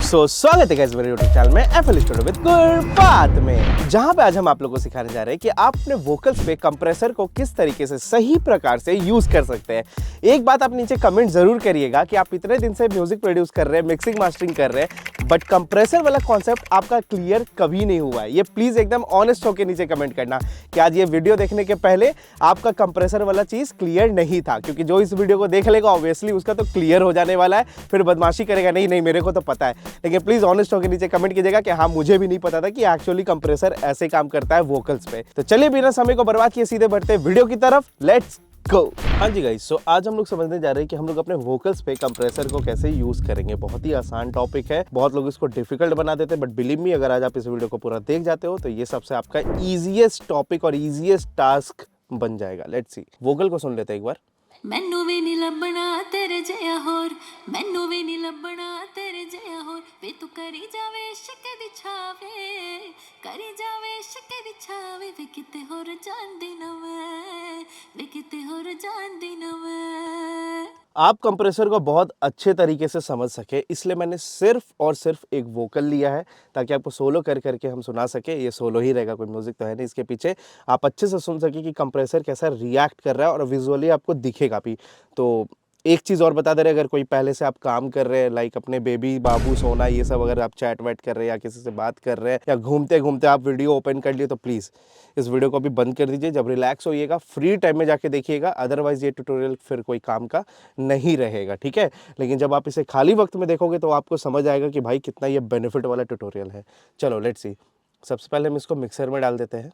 स्वागत है गाइस मेरे YouTube चैनल में FL स्टूडियो विद गुरबात में, जहां पे आज हम आप लोगों को सिखाने जा रहे हैं कि आप अपने वोकल्स पे कंप्रेसर को किस तरीके से सही प्रकार से यूज कर सकते हैं। एक बात आप नीचे कमेंट जरूर करिएगा कि आप इतने दिन से म्यूजिक प्रोड्यूस कर रहे हैं, मिक्सिंग मास्टरिंग कर रहे हैं, बट कंप्रेसर वाला कॉन्सेप्ट आपका क्लियर कभी नहीं हुआ है। ये प्लीज एकदम ऑनेस्ट होकर नीचे कमेंट करना कि आज ये वीडियो देखने के पहले आपका कंप्रेसर वाला चीज क्लियर नहीं था, क्योंकि जो इस वीडियो को देख लेगा ऑब्वियसली उसका तो क्लियर हो जाने वाला है, फिर बदमाशी करेगा नहीं नहीं मेरे को तो पता है। लेकिन प्लीज ऑनेस्ट होकर नीचे कमेंट कीजिएगा कि हाँ मुझे भी नहीं पता था कि एक्चुअली कंप्रेसर ऐसे काम करता है वोकल्स पे। तो चलिए बिना समय को बर्बाद किए सीधे बढ़ते वीडियो की तरफ, लेट्स गो। हाँ जी गाइस, सो आज हम लोग समझने जा रहे हैं कि हम लोग अपने वोकल्स पे कंप्रेसर को कैसे यूज करेंगे। बहुत ही आसान टॉपिक है, बहुत लोग इसको डिफिकल्ट बना देते हैं, बट बिलीव मी अगर आज आप इस वीडियो को पूरा देख जाते हो तो ये सबसे आपका ईजीएस्ट टॉपिक और ईजीएस्ट टास्क बन जाएगा। लेट्स सी, वोकल को सुन लेते हैं एक बार। मैनू भी नहीं लभना तेरे जया होर, मैनू भी नहीं लभना तेरे जया होर, वे तू करी जावे इश्क दी छावे, करी जावे इश्क दी छावे, वे किते होर जांदी ना मैं, वे किते होर जांदी ना मैं। आप कंप्रेसर को बहुत अच्छे तरीके से समझ सके इसलिए मैंने सिर्फ और सिर्फ एक वोकल लिया है, ताकि आपको सोलो कर करके हम सुना सके। ये सोलो ही रहेगा, कोई म्यूजिक तो है नहीं इसके पीछे। आप अच्छे से सुन सके कि कंप्रेसर कैसा रिएक्ट कर रहा है और विजुअली आपको दिखेगा भी। तो एक चीज़ और बता दे रहे, अगर कोई पहले से आप काम कर रहे हैं, लाइक अपने बेबी बाबू सोना ये सब, अगर आप चैट वैट कर रहे हैं या किसी से बात कर रहे हैं या घूमते घूमते आप वीडियो ओपन कर लिए, तो प्लीज़ इस वीडियो को भी बंद कर दीजिए। जब रिलैक्स होइएगा फ्री टाइम में जाके देखिएगा, अदरवाइज ये ट्यूटोरियल फिर कोई काम का नहीं रहेगा, ठीक है। लेकिन जब आप इसे खाली वक्त में देखोगे तो आपको समझ आएगा कि भाई कितना ये बेनिफिट वाला ट्यूटोरियल है। चलो लेट्स सी, सबसे पहले हम इसको मिक्सर में डाल देते हैं,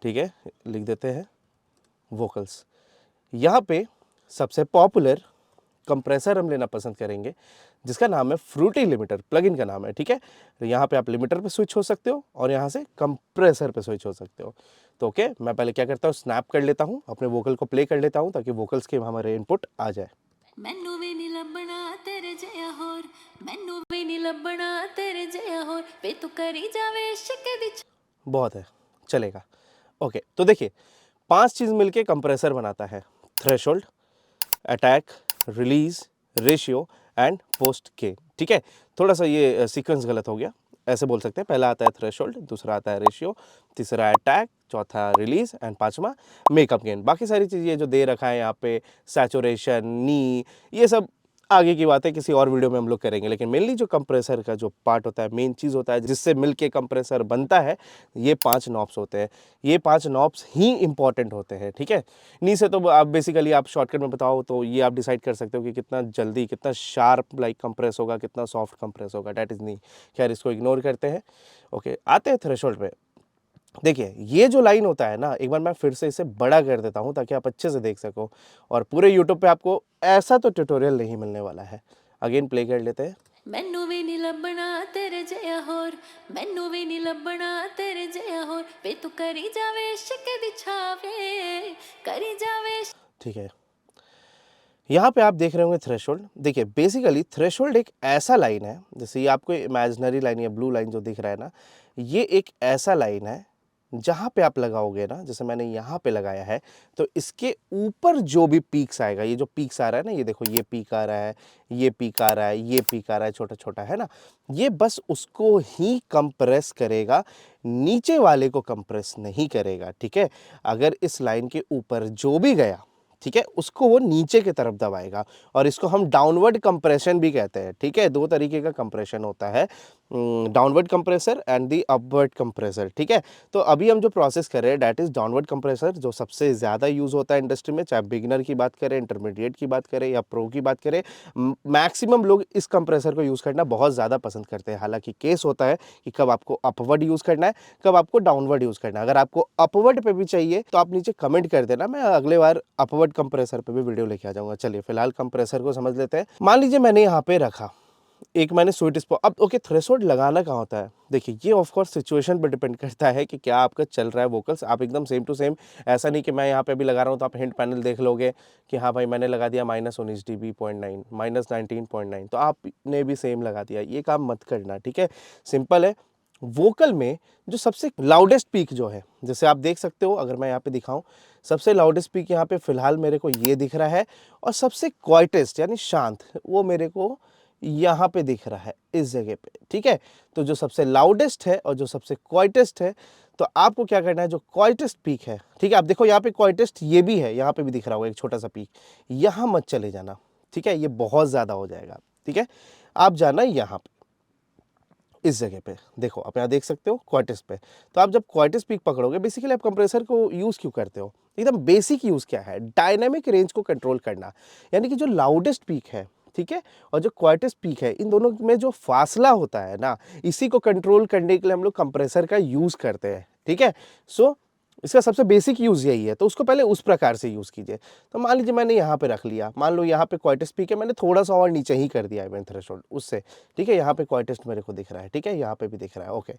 ठीक है। लिख देते हैं वोकल्स। यहाँ पे सबसे पॉपुलर कंप्रेसर हम लेना पसंद करेंगे जिसका नाम है फ्रूटी लिमिटर, प्लगइन का नाम है, ठीक है। यहाँ पे आप लिमिटर पे स्विच हो सकते हो और यहाँ से कंप्रेसर पे स्विच हो सकते हो। तो ओके, मैं पहले क्या करता हूँ, स्नैप कर लेता हूँ, अपने वोकल को प्ले कर लेता हूँ ताकि वोकल्स के हमारे इनपुट आ जाए। मैनू भी नहीं लभना तेरे जया होर, मैनू भी नहीं लभना तेरे जया होर, वे तू करी जावे इश्क दी बहुत है, चलेगा। ओके, तो देखिए 5 चीज़ मिलके कंप्रेसर बनाता है: threshold, attack, release, ratio and post gain, ठीक है। थोड़ा सा ये सीक्वेंस गलत हो गया, ऐसे बोल सकते हैं। पहला आता है थ्रेशोल्ड, दूसरा आता है रेशियो, तीसरा अटैक, चौथा रिलीज एंड पांचवा मेकअप गेन। बाकी सारी चीज़ें जो दे रखा है यहाँ पे, सैचुरेशन, नी, ये सब आगे की बात है, किसी और वीडियो में हम लोग करेंगे। लेकिन मेनली जो कंप्रेसर का जो पार्ट होता है, मेन चीज़ होता है जिससे मिलके कंप्रेसर बनता है, ये 5 नॉब्स होते हैं। ये 5 नॉब्स ही इंपॉर्टेंट होते हैं, ठीक है। नी से तो आप बेसिकली आप शॉर्टकट में बताओ तो ये आप डिसाइड कर सकते हो कि कितना जल्दी, कितना शार्प लाइक कंप्रेस होगा, कितना सॉफ्ट कंप्रेस होगा, डैट इज नी। खैर इसको इग्नोर करते हैं। ओके, आते हैं थ्रेशोल्ड पे। देखिए ये जो लाइन होता है ना, एक बार मैं फिर से इसे बड़ा कर देता हूँ ताकि आप अच्छे से देख सको, और पूरे यूट्यूब पे आपको ऐसा तो ट्यूटोरियल नहीं मिलने वाला है। अगेन प्ले कर लेते हैं। मैनू भी नहीं लभना तेरे जया होर, मैनू भी नहीं लभना तेरे जया होर, वे तू करी जावे इश्क दी छावे, करी जावे। ठीक है, यहाँ पे आप देख रहे होंगे थ्रेशोल्ड। देखिए बेसिकली थ्रेशोल्ड एक ऐसा लाइन है, जैसे ये आपको इमेजिनरी लाइन या ब्लू लाइन जो दिख रहा है ना, ये एक ऐसा लाइन है जहाँ पे आप लगाओगे ना, जैसे मैंने यहाँ पे लगाया है, तो इसके ऊपर जो भी पीक्स आएगा, ये जो पीक्स आ रहा है ना, ये देखो ये पीक आ रहा है, ये पीक आ रहा है, ये पीक आ रहा है, छोटा छोटा है ना, ये बस उसको ही कंप्रेस करेगा, नीचे वाले को कंप्रेस नहीं करेगा, ठीक है। अगर इस लाइन के ऊपर जो भी गया, ठीक है, उसको वो नीचे की तरफ दबाएगा, और इसको हम डाउनवर्ड कंप्रेशन भी कहते हैं, ठीक है। 2 तरीके का कंप्रेशन होता है, downward compressor and the upward compressor, ठीक है। तो अभी हम जो प्रोसेस कर रहे हैं डैट इज डाउनवर्ड कंप्रेसर, जो सबसे ज़्यादा यूज़ होता है इंडस्ट्री में, चाहे बिगिनर की बात करें, इंटरमीडिएट की बात करें या प्रो की बात करें, मैक्सिमम लोग इस कंप्रेसर को यूज़ करना बहुत ज़्यादा पसंद करते हैं। हालांकि केस होता है कि कब आपको अपवर्ड यूज़ करना है, कब आपको डाउनवर्ड यूज़ करना है। अगर आपको अपवर्ड पे भी चाहिए तो आप नीचे कमेंट कर देना, मैं अगले बार अपवर्ड कंप्रेसर पे भी वीडियो लेके आ जाऊंगा। चलिए फिलहाल कंप्रेसर को समझ लेते हैं। मान लीजिए मैंने यहाँ पे रखा, एक मैंने स्वीट स्पॉट। अब ओके, थ्रेशोल्ड लगाना कहाँ होता है, देखिए ये ऑफ कोर्स सिचुएशन पर डिपेंड करता है कि क्या आपका चल रहा है वोकल्स। आप एकदम सेम टू सेम, ऐसा नहीं कि मैं यहाँ पे भी लगा रहा हूँ तो आप हिंट पैनल देख लोगे कि हाँ भाई मैंने लगा दिया -19 dB 0.9, -19.9, तो आपने भी सेम लगा दिया। ये काम मत करना, ठीक है। सिंपल है। वोकल में जो सबसे लाउडेस्ट पीक जो है, जैसे आप देख सकते हो, अगर मैं यहाँ पे दिखाऊं, सबसे लाउडेस्ट पीक यहाँ पे फिलहाल मेरे को ये दिख रहा है, और सबसे क्वाइटेस्ट यानी शांत वो मेरे को यहाँ पे दिख रहा है इस जगह पे, ठीक है। तो जो सबसे लाउडेस्ट है और जो सबसे क्वाइटेस्ट है, तो आपको क्या करना है, जो क्वाइटेस्ट पीक है, ठीक है, आप देखो यहाँ पे क्वाइटेस्ट ये भी है, यहाँ पे भी दिख रहा होगा एक छोटा सा पीक, यहाँ मत चले जाना, ठीक है, ये बहुत ज़्यादा हो जाएगा, ठीक है। आप जाना यहाँ पे, इस जगह पे देखो, आप यहाँ देख सकते हो क्वार्टिस पे। तो आप जब क्वार्टिस पीक पकड़ोगे, बेसिकली आप कंप्रेसर को यूज़ क्यों करते हो, एकदम बेसिक यूज़ क्या है, डायनामिक रेंज को कंट्रोल करना, यानी कि जो लाउडेस्ट पीक है, ठीक है, और जो क्वार्टिस पीक है, इन दोनों में जो फासला होता है ना, इसी को कंट्रोल करने के लिए हम लोग कंप्रेसर का यूज़ करते हैं, ठीक है। सो इसका सबसे बेसिक यूज़ यही है, तो उसको पहले उस प्रकार से यूज़ कीजिए। तो मान लीजिए मैंने यहाँ पे रख लिया, मान लो यहाँ पे क्वाइटेस्ट पीक है, मैंने थोड़ा सा और नीचे ही कर दिया इवेंट थ्रेशोल्ड उससे, ठीक है, यहाँ पे क्वाइटेस्ट मेरे को दिख रहा है, ठीक है, यहाँ पे भी दिख रहा है, ओके।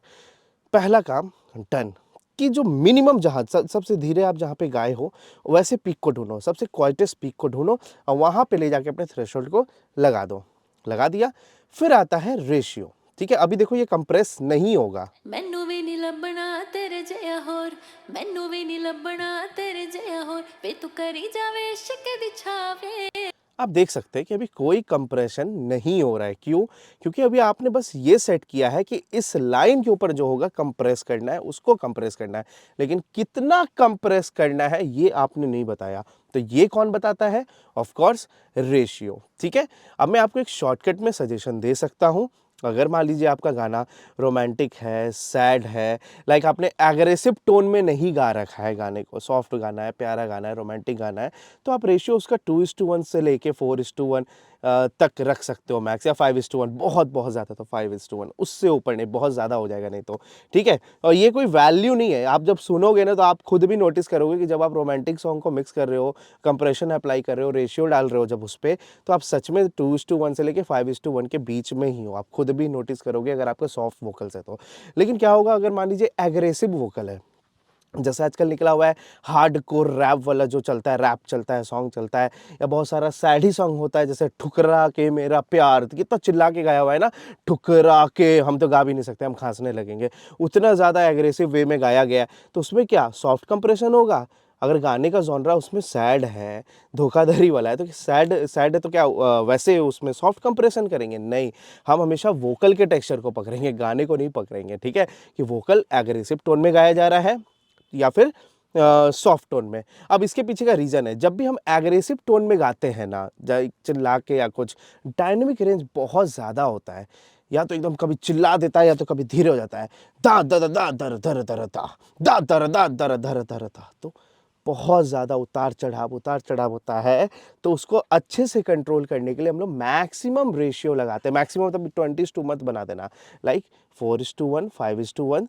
पहला काम डन, कि जो मिनिमम जहाँ सबसे धीरे आप जहाँ पे गाए हो वैसे पीक को ढूंढो, सबसे क्वाइटेस्ट पीक को ढूंढो और वहाँ पे ले जाके अपने थ्रेशोल्ड को लगा दो, लगा दिया। फिर आता है रेशियो, ठीक है। अभी देखो ये कंप्रेस नहीं होगा, ਮੈਨੂੰ ਵੀ ਨਹੀਂ ਲੱਭਣਾ ਤੇਰੇ ਜਿਹਾ ਹੋਰ ਮੈਨੂੰ ਵੀ ਨਹੀਂ ਲੱਭਣਾ ਤੇਰੇ ਜਿਹਾ ਹੋਰ ਵੇ ਤੂੰ ਕਰੀ ਜਾਵੇ ਇਸ਼ਕ ਦੀ ਛਾਵੇ आप देख सकते हैं कि अभी कोई कंप्रेशन नहीं हो रहा है। क्यों? क्योंकि अभी आपने बस ये सेट किया है कि इस लाइन के ऊपर जो होगा कंप्रेस करना है, उसको कंप्रेस करना है, लेकिन कितना कंप्रेस करना है ये आपने नहीं बताया। तो ये कौन बताता है? ऑफ कोर्स रेशियो, ठीक है। अब मैं आपको एक शॉर्टकट में सजेशन दे सकता हूँ। अगर मान लीजिए आपका गाना रोमांटिक है, सैड है, लाइक आपने एग्रेसिव टोन में नहीं गा रखा है गाने को, सॉफ्ट गाना है, प्यारा गाना है, रोमांटिक गाना है, तो आप रेशियो उसका 2:1 से लेके 4:1 तक रख सकते हो मैक्स, या 5:1, बहुत बहुत ज़्यादा तो 5:1, उससे ऊपर नहीं, बहुत ज़्यादा हो जाएगा नहीं तो, ठीक है। और ये कोई वैल्यू नहीं है, आप जब सुनोगे ना तो आप खुद भी नोटिस करोगे कि जब आप रोमांटिक सॉन्ग को मिक्स कर रहे हो, कंप्रेशन अप्लाई कर रहे हो, रेशियो डाल रहे हो जब उस पर, तो आप सच में 2:1 से लेके 5:1 के बीच में ही हो, आप खुद भी नोटिस करोगे अगर आपका सॉफ्ट वोकल्स है तो। लेकिन क्या होगा अगर मान लीजिए एग्रेसिव वोकल है, जैसे आजकल निकला हुआ है हार्डकोर रैप वाला जो चलता है, रैप चलता है, सॉन्ग चलता है, या बहुत सारा सैड ही सॉन्ग होता है, जैसे ठुकरा के मेरा प्यार, कितना चिल्ला के गाया हुआ है ना, ठुकरा के, हम तो गा भी नहीं सकते, हम खांसने लगेंगे, उतना ज़्यादा एग्रेसिव वे में गाया गया है। तो उसमें क्या सॉफ्ट कंप्रेशन होगा? अगर गाने का जॉनरा उसमें सैड है, धोखाधड़ी वाला है, तो सैड सैड है तो क्या वैसे उसमें सॉफ्ट कंप्रेशन करेंगे? नहीं, हम हमेशा वोकल के टेक्सचर को पकड़ेंगे, गाने को नहीं पकड़ेंगे, ठीक है, कि वोकल एग्रेसिव टोन में गाया जा रहा है या फिर सॉफ्ट टोन में। अब इसके पीछे का रीज़न है, जब भी हम एग्रेसिव टोन में गाते हैं ना, चिल्ला के या कुछ, डायनेमिक रेंज बहुत ज़्यादा होता है, या तो एकदम कभी चिल्ला देता है या तो कभी धीरे हो जाता है, दा दा दा दा दर दर दर दा दा दर दा दर दर दर दा, तो बहुत ज़्यादा उतार चढ़ाव होता है। तो उसको अच्छे से कंट्रोल करने के लिए हम लोग मैक्सिमम रेशियो लगाते हैं, मैक्सिमम तब 20:2 मत बना देना, लाइक 4:1, 5:1,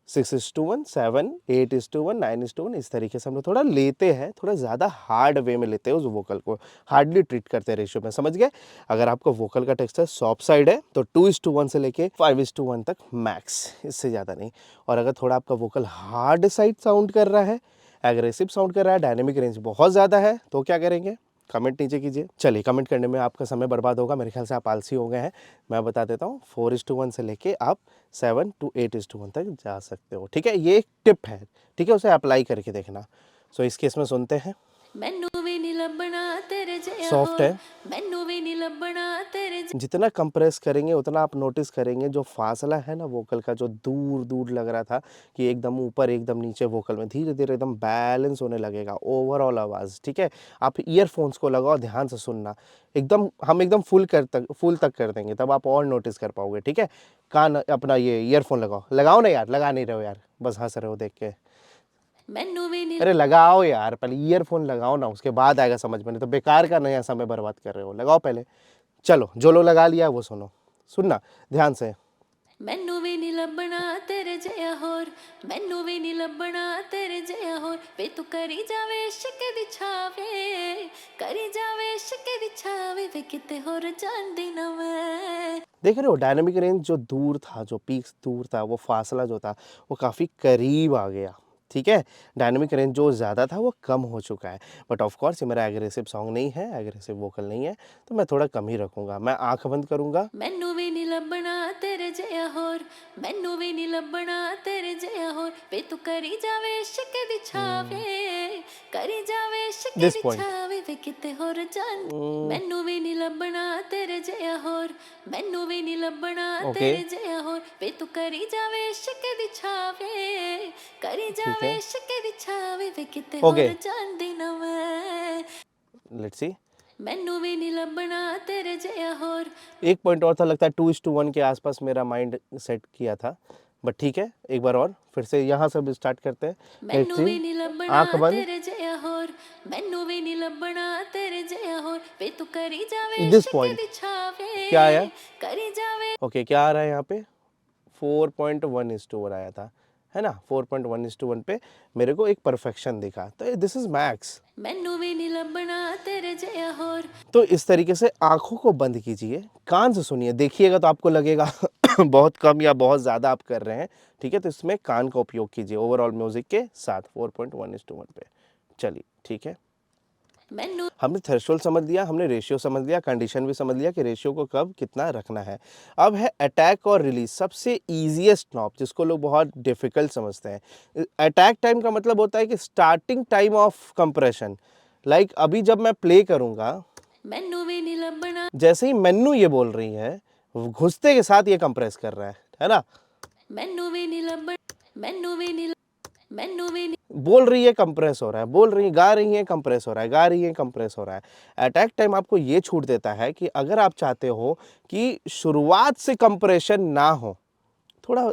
6:1, 7, 8:1, 9:1, इस तरीके से हम लोग थोड़ा लेते हैं, थोड़ा ज़्यादा हार्ड वे में लेते हैं उस वोकल को, हार्डली ट्रीट करते हैं रेशियो में, समझ गए। अगर आपका वोकल का टेक्सचर सॉफ्ट साइड है तो 2:1 से लेके 5:1 तक मैक्स, इससे ज़्यादा नहीं। और अगर थोड़ा आपका वोकल हार्ड साइड साउंड कर रहा है, एग्रेसिव साउंड कर रहा है, डायनेमिक रेंज बहुत ज़्यादा है, तो क्या करेंगे? कमेंट नीचे कीजिए। चलिए, कमेंट करने में आपका समय बर्बाद होगा, मेरे ख्याल से आप आलसी हो गए हैं। मैं बता देता हूँ, 4:1 से लेके आप 7 to 8:1 तक जा सकते हो, ठीक है। ये एक टिप है, ठीक है, उसे अप्लाई करके देखना। सो इस केस में सुनते हैं। ਮੈਨੂੰ ਵੀ ਨਹੀਂ ਲੱਭਣਾ ਤੇਰੇ ਜਿਹਾ सॉफ्ट ਹੋਰ है, ਮੈਨੂੰ ਵੀ ਨਹੀਂ ਲੱਭਣਾ तੇरे जितना कंप्रेस करेंगे उतना आप नोटिस करेंगे जो फासला है ना वोकल का, जो दूर दूर लग रहा था कि एकदम ऊपर एकदम नीचे, वोकल में धीरे धीरे एकदम बैलेंस होने लगेगा ओवरऑल आवाज़, ठीक है। आप ईयरफोन्स को लगाओ, ध्यान से सुनना, एकदम हम एकदम फुल तक कर देंगे, तब आप और नोटिस कर पाओगे, ठीक है। कान अपना ये ईयरफोन लगाओ, लगाओ ना यार, लगा नहीं रहे हो यार, बस हंस रहे हो देख के। ਮੈਨੂੰ ਵੀ नहीं अरे लगाओ यार, पहले ईयरफोन लगाओ ना, उसके बाद आएगा समझ में, नहीं तो बेकार का नया समय बर्बाद कर रहे हो, लगाओ पहले। चलो, जो लोग लगा लिया वो सुनो, सुनना ध्यान से। ਮੈਨੂੰ ਵੀ ਨਹੀਂ ਲੱਭਣਾ ਤੇਰੇ ਜਿਹਾ ਹੋਰ ਮੈਨੂੰ ਵੀ ਨਹੀਂ ਲੱਭਣਾ ਤੇਰੇ ਜਿਹਾ ਹੋਰ ਵੇ ਤੂੰ ਕਰੀ ਜਾਵੇ ਇਸ਼ਕ ਦੀ ਛਾਵੇ ਕਰੀ ਜਾਵੇ ਇਸ਼ਕ ਦੀ ਛਾਵੇ ਵੇ ਕਿਤੇ ਹੋਰ ਜਾਂਦੀ ਨਾ ਮੈਂ देख रहे हो डायनामिक रेंज जो दूर था, जो पीक्स दूर था, वो फासला जो था वो काफ़ी करीब आ गया, ठीक है, डायनामिक रेंज जो ज़्यादा था वो कम हो चुका है। बट ऑफ कोर्स ये मेरा एग्रेसिव सॉन्ग नहीं है, एग्रेसिव वोकल नहीं है, तो मैं थोड़ा कम ही रखूँगा। मैं आँख बंद करूँगा, ਮੈਨੂੰ ਵੀ ਨੀ ਲੱਭਣਾ ਤੇਰੇ ਜਿਹਾ ਹੋਰ ਮੈਨੂੰ ਵੀ ਨੀ ਲੱਭਣਾ ਤੇਰੇ ਜਿਹਾ ਹੋਰ ਵੇ ਤੂੰ ਕਰੀ ਜਾਵੇ ਇਸ਼ਕ ਦੀ ਛਾਵੇ ਕਰੀ ਜਾਵੇ ਇਸ਼ਕ दिस ਦੀ पॉइंट ਛਾਵੇ ਵੇ ਕਿਤੇ ਹੋਰ ਜਾਣ ਮੈਨੂੰ ਵੀ ਨੀ ਲੱਭਣਾ ਤੇਰੇ ਜਿਹਾ ਹੋਰ ਮੈਨੂੰ ਵੀ ਨੀ ਲੱਭਣਾ ओके, ਤੇਰੇ ਜਿਹਾ ਹੋਰ ਵੇ ਤੂੰ ਕਰੀ ਜਾਵੇ ਇਸ਼ਕ ਦੀ ਛਾਵੇ ਕਰੀ ठीक ਜਾਵੇ है, ਇਸ਼ਕ ਦੀ ਛਾਵੇ ਵੇ ਕਿਤੇ ओके, ਹੋਰ ਜਾਣਦੀ ਨਾ ਮੈਂ लेट्स सी। ਮੈਨੂੰ ਵੀ ਨੀ ਲੱਭਣਾ ਤੇਰੇ ਜਿਹਾ ਹੋਰ एक पॉइंट और था, लगता है 2:1 के आसपास मेरा माइंड सेट किया था, बट ठीक है, एक बार और फिर से यहाँ से अब स्टार्ट करते हैं। लेट्स ਮੈਨੂੰ सी, ਵੀ ਨੀ ਲੱਭਣਾ आँख बंद, ਤੇਰੇ ਜਿਹਾ ਹੋਰ ਮੈਨੂੰ ਵੀ ਨੀ ਲੱਭਣਾ ਤੇਰੇ ਜਿਹਾ ਹੋਰ ਵੇ ਤੂੰ ਕਰੀ ਜਾਵੇ दिस ਇਸ਼ਕ पॉइंट ਦੀ ਛਾਵੇ क्या आया? ਕਰੀ ਜਾਵੇ ओके, क्या आ रहा है यहाँ पे? 4.1:1 आया था, है ना? 4.1:1 पे मेरे को एक परफेक्शन दिखा, तो दिस इज मैक्स। ਮੈਨੂੰ ਵੀ ਨੀ ਲੱਭਣਾ ਤੇਰੇ ਜਿਹਾ ਹੋਰ तो इस तरीके से आंखों को बंद कीजिए, कान से सुनिए, देखिएगा तो आपको लगेगा बहुत कम या बहुत ज़्यादा आप कर रहे हैं, ठीक है? तो इसमें कान का उपयोग कीजिए ओवरऑल म्यूजिक के साथ 4.1:1 पे। चलिए, ठीक है, ਮੈਨੂੰ हमने थ्रेशोल्ड समझ लिया, हमने रेशियो समझ लिया, कंडीशन भी समझ लिया कि रेशियो को कब कितना रखना है। अब है अटैक और रिलीज, सबसे ईजीएस्ट नॉब जिसको लोग बहुत डिफिकल्ट समझते हैं। अटैक टाइम का मतलब होता है कि starting time of compression. Like अभी जब मैं प्ले करूंगा, ਮੈਨੂੰ ਵੀ ਨੀ ਲੱਭਣਾ जैसे ही मेन्नू ये बोल रही है, घुसते के साथ ये कंप्रेस कर रहा है ना? ਮੈਨੂੰ ਵੀ ਨੀ ਲੱਭਣਾ ਮੈਨੂੰ ਵੀ ਨੀ ਮੈਨੂੰ ਵੀ ਨੀ बोल रही है कंप्रेस हो रहा है, बोल रही है, गा रही है कंप्रेस हो रहा है, गा रही है कंप्रेस हो रहा है। अटैक टाइम आपको ये छूट देता है कि अगर आप चाहते हो कि शुरुआत से कंप्रेशन ना हो, थोड़ा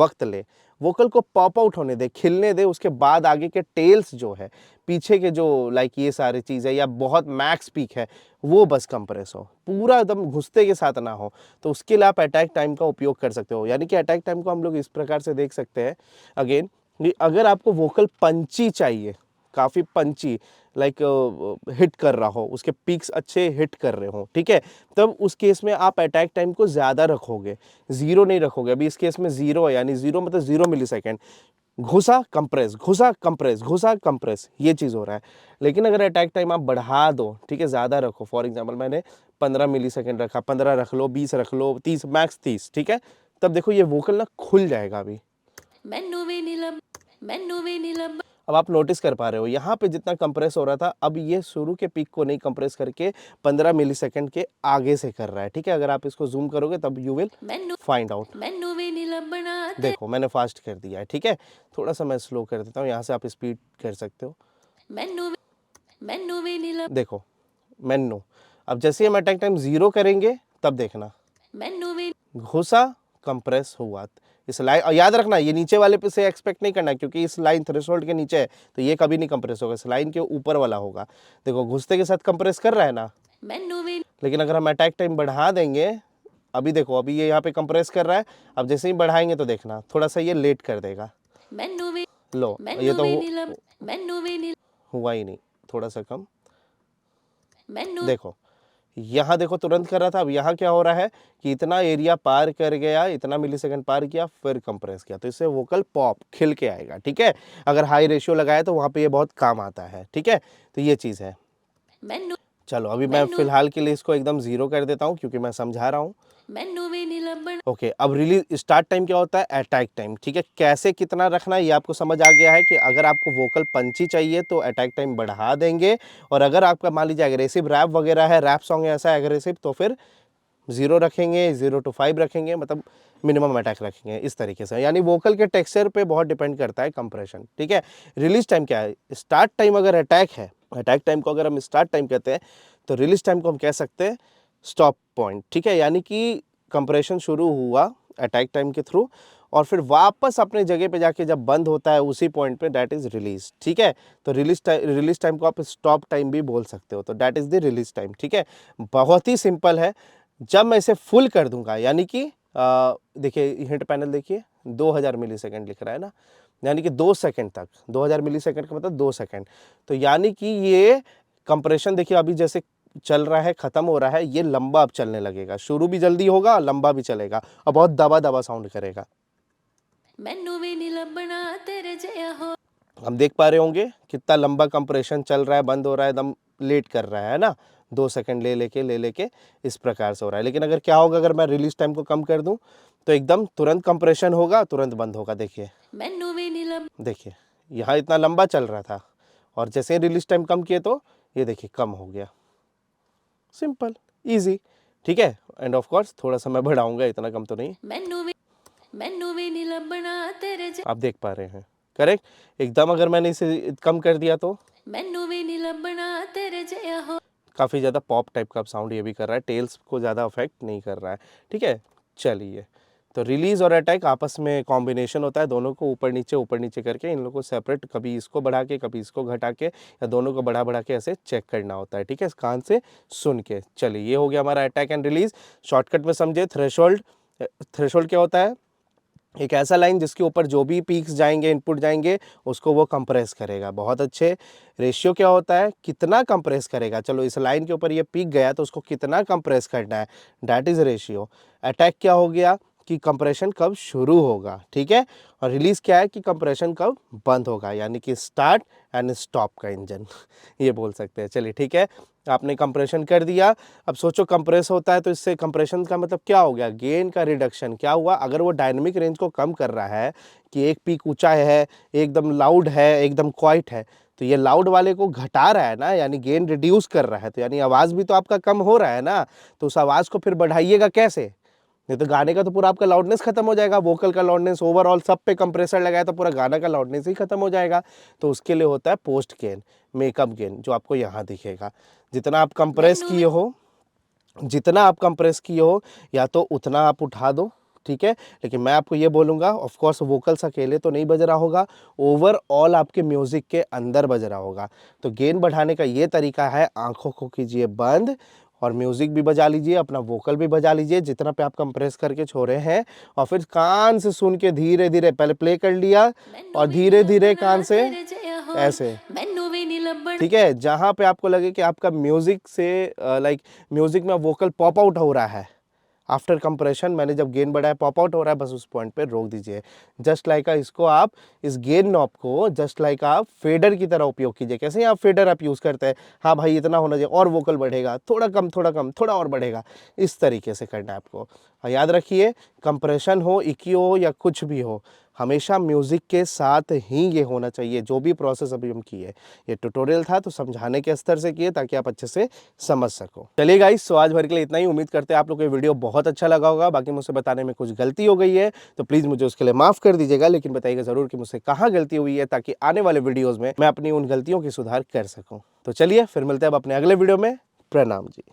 वक्त ले, वोकल को पॉप आउट होने दे, खिलने दे, उसके बाद आगे के टेल्स जो है, पीछे के जो लाइक ये सारी चीज़ें या बहुत मैक्स पीक है, वो बस कंप्रेस हो, पूरा एकदम घुसते के साथ ना हो। तो उसके लिए आप अटैक टाइम का उपयोग कर सकते हो। यानी कि अटैक टाइम को हम लोग इस प्रकार से देख सकते हैं, अगेन, अगर आपको वोकल पंची चाहिए, काफ़ी पंची, लाइक हिट कर रहा हो, उसके पीक्स अच्छे हिट कर रहे हो, ठीक है, तब उस केस में आप अटैक टाइम को ज़्यादा रखोगे, ज़ीरो नहीं रखोगे। अभी इस केस में ज़ीरो है, यानी ज़ीरो मतलब 0 मिलीसेकंड, घुसा कंप्रेस, घुसा कंप्रेस, घुसा कंप्रेस, ये चीज़ हो रहा है। लेकिन अगर अटैक टाइम आप बढ़ा दो, ठीक है, ज़्यादा रखो, फॉर एग्जांपल मैंने 15 मिलीसेकंड रखा, 15 रख लो, 20 रख लो, 30, मैक्स 30, ठीक है, तब देखो ये वोकल ना खुल जाएगा अभी। ਮੈਨੂੰ ਵੀ ਨੀ ਲੱਭ ਮੈਨੂੰ ਵੀ ਨੀ ਲੱਭ अब आप नोटिस कर पा रहे हो यहाँ पे जितना कंप्रेस हो रहा था, अब ये शुरू के पीक को नहीं कंप्रेस करके 15 मिलीसेकंड के आगे से कर रहा है, ठीक है? अगर आप इसको जूम करोगे तब यू विल ਮੈਨੂੰ फाइंड आउट। ਮੈਨੂੰ ਵੀ नी ਲੱਭਣਾ देखो मैंने फास्ट कर दिया है, ठीक है? थोड़ा सा मैं स्लो कर देता हूँ, यहाँ से आप स्पीड कर सकते हो। ਮੈਨੂੰ ਵੀ ਨੀ ਲੱਭ देखो मेन्यू, अब जैसे ही हम अटैक टाइम 0 करेंगे तब देखना, ਮੈਨੂੰ भी घुसा कंप्रेस हुआ। इस लाइन, और याद रखना ये नीचे वाले पे से एक्सपेक्ट नहीं करना, क्योंकि इस लाइन थ्रेशोल्ड के नीचे है तो ये कभी नहीं कंप्रेस होगा, इस लाइन के ऊपर वाला होगा। देखो घुसते के साथ कंप्रेस कर रहा है ना, ਮੈਨੂੰ भी लेकिन अगर हम अटैक टाइम बढ़ा देंगे, अभी देखो अभी ये यहाँ पे कंप्रेस कर रहा है, अब जैसे ही बढ़ाएंगे तो देखना थोड़ा सा ये लेट कर देगा। ਮੈਨੂੰ ਵੀ लो ये ਮੈਨੂੰ तो ਵੀ ਨੀ ਲੱਭ ਮੈਨੂੰ भी नी हुआ ही नहीं, थोड़ा सा कम। ਮੈਨੂੰ देखो यहाँ देखो तुरंत कर रहा था, अब यहाँ क्या हो रहा है कि इतना एरिया पार कर गया, इतना मिलीसेकंड पार किया, फिर कंप्रेस किया, तो इससे वोकल पॉप खिल के आएगा, ठीक है? अगर हाई रेशियो लगाया तो वहाँ पे ये बहुत काम आता है, ठीक है? तो ये चीज़ है। ਮੈਨੂੰ चलो अभी मैं फिलहाल के लिए इसको एकदम 0 कर देता हूँ, क्योंकि मैं समझा रहा हूँ। ਮੈਨੂੰ भी नी ਲੱਭਣਾ ओके, अब रिलीज स्टार्ट टाइम क्या होता है, अटैक टाइम, ठीक है? कैसे कितना रखना है ये आपको समझ आ गया है कि अगर आपको वोकल पंची चाहिए तो अटैक टाइम बढ़ा देंगे, और अगर आपका मान लीजिए एग्रेसिव रैप वगैरह है, रैप सॉन्ग है ऐसा एग्रेसिव, तो फिर 0 रखेंगे, 0 to 5 रखेंगे, मतलब मिनिमम अटैक रखेंगे, इस तरीके से। यानी वोकल के टेक्सचर पे बहुत डिपेंड करता है कंप्रेशन, ठीक है? रिलीज टाइम क्या है, स्टार्ट टाइम अगर अटैक है, अटैक टाइम को अगर हम स्टार्ट टाइम कहते हैं, तो रिलीज टाइम को हम कह सकते हैं स्टॉप पॉइंट, ठीक है? यानी कि कंप्रेशन शुरू हुआ अटैक टाइम के थ्रू, और फिर वापस अपने जगह पे जाके जब बंद होता है उसी पॉइंट पे, दैट इज रिलीज, ठीक है? तो रिलीज टाइम को आप स्टॉप टाइम भी बोल सकते हो, तो that is the release time, ठीक है? बहुत ही सिंपल है। जब मैं इसे फुल कर दूंगा, यानी कि देखिए हिंट पैनल देखिए, 2000 मिलीसेकंड लिख रहा है ना, यानी कि 2 सेकंड तक, 2000 मिलीसेकंड का मतलब 2 सेकंड, तो यानी कि ये कंप्रेशन देखिए अभी जैसे चल रहा है, खत्म हो रहा है, ये लंबा अब चलने लगेगा, शुरू भी जल्दी होगा, लंबा भी चलेगा, और बहुत दबा दबा साउंड करेगा। ਮੈਨੂੰ ਵੀ ਨੀ ਲੱਭਣਾ ਤੇਰੇ ਜਿਹਾ ਹੋਰ हम देख पा रहे होंगे कितना लंबा कंप्रेशन चल रहा है, बंद हो रहा है, एकदम लेट कर रहा है ना, 2 सेकंड ले लेके इस प्रकार से हो रहा है। लेकिन अगर क्या होगा, अगर मैं रिलीज टाइम को कम कर दूं तो एकदम तुरंत कंप्रेशन होगा, तुरंत बंद होगा। देखिए देखिए यहाँ इतना लंबा चल रहा था और जैसे ही रिलीज टाइम कम किए तो ये देखिए कम हो गया। सिंपल, इजी, ठीक है। एंड ऑफ कोर्स थोड़ा सा मैं बढ़ाऊंगा, इतना कम तो नहीं। आप देख पा रहे हैं, करेक्ट। एकदम अगर मैंने इसे कम कर दिया तो काफ़ी ज़्यादा पॉप टाइप का साउंड ये भी कर रहा है, टेल्स को ज़्यादा अफेक्ट नहीं कर रहा है, ठीक है। चलिए, तो रिलीज और अटैक आपस में कॉम्बिनेशन होता है, दोनों को ऊपर नीचे करके इन लोगों को सेपरेट, कभी इसको बढ़ा के कभी इसको घटा के या दोनों को बढ़ा के ऐसे चेक करना होता है, ठीक है, कान से सुन के। चलिए, ये हो गया हमारा अटैक एंड रिलीज। शॉर्टकट में समझे, थ्रेशोल्ड। थ्रेशोल्ड क्या होता है? एक ऐसा लाइन जिसके ऊपर जो भी पीक्स जाएंगे, इनपुट जाएंगे, उसको वो कंप्रेस करेगा। बहुत अच्छे। रेशियो क्या होता है? कितना कंप्रेस करेगा। चलो, इस लाइन के ऊपर ये पीक गया तो उसको कितना कंप्रेस करना है, दैट इज रेशियो। अटैक क्या हो गया कि कंप्रेशन कब शुरू होगा, ठीक है। और रिलीज क्या है कि कंप्रेशन कब बंद होगा, यानी कि स्टार्ट एंड स्टॉप का इंजन ये बोल सकते हैं। चलिए, ठीक है, आपने कंप्रेशन कर दिया। अब सोचो, कंप्रेस होता है तो इससे कंप्रेशन का मतलब क्या हो गया? गेन का रिडक्शन। क्या हुआ? अगर वो डायनेमिक रेंज को कम कर रहा है कि एक पीक ऊंचा है, एकदम लाउड है, एकदम क्वाइट है, तो ये लाउड वाले को घटा रहा है ना, यानी गेन रिड्यूस कर रहा है, तो यानी आवाज़ भी तो आपका कम हो रहा है ना। तो उस आवाज़ को फिर बढ़ाइएगा कैसे? नहीं तो गाने का तो पूरा आपका लाउडनेस खत्म हो जाएगा, वोकल का लाउडनेस, ओवरऑल सब पे कंप्रेसर लगाया तो पूरा गाना का लाउडनेस ही खत्म हो जाएगा। तो उसके लिए होता है पोस्ट गेन, मेकअप गेन, जो आपको यहाँ दिखेगा। जितना आप कंप्रेस किए हो या तो उतना आप उठा दो, ठीक है। लेकिन मैं आपको ये बोलूँगा, ऑफ कोर्स वोकल्स अकेले तो नहीं बज रहा होगा, ओवरऑल आपके म्यूज़िक के अंदर बज रहा होगा। तो गेन बढ़ाने का ये तरीका है, आंखों को कीजिए बंद और म्यूज़िक भी बजा लीजिए, अपना वोकल भी बजा लीजिए जितना पे आप कंप्रेस करके छोड़े हैं, और फिर कान से सुन के धीरे धीरे पहले प्ले कर लिया और धीरे धीरे कान से ऐसे, ठीक है। जहाँ पे आपको लगे कि आपका म्यूज़िक से म्यूज़िक में वोकल पॉप आउट हो रहा है आफ्टर कंप्रेशन, मैंने जब गेन बढ़ाया पॉप आउट हो रहा है, बस उस पॉइंट पे रोक दीजिए। जस्ट लाइक इसको आप, इस गेन नॉब को जस्ट लाइक आप फेडर की तरह उपयोग कीजिए। कैसे आप फेडर आप यूज़ करते हैं, हाँ भाई इतना होना चाहिए और वोकल बढ़ेगा, थोड़ा कम थोड़ा और बढ़ेगा, इस तरीके से करना है आपको। याद रखिए, कंप्रेशन हो, इक्यू हो या कुछ भी हो, हमेशा म्यूज़िक के साथ ही ये होना चाहिए। जो भी प्रोसेस अभी हम किए, ये ट्यूटोरियल था तो समझाने के स्तर से किए ताकि आप अच्छे से समझ सको। चलिए गाइस, तो आज भर के लिए इतना ही। उम्मीद करते हैं आप लोग को ये वीडियो बहुत अच्छा लगा होगा। बाकी मुझसे बताने में कुछ गलती हो गई है तो प्लीज़ मुझे उसके लिए माफ़ कर दीजिएगा, लेकिन बताइएगा ज़रूर कि मुझसे कहाँ गलती हुई है, ताकि आने वाले वीडियोज़ में मैं अपनी उन गलतियों की सुधार कर सकूँ। तो चलिए, फिर मिलते हैं अब अपने अगले वीडियो में। प्रणाम जी।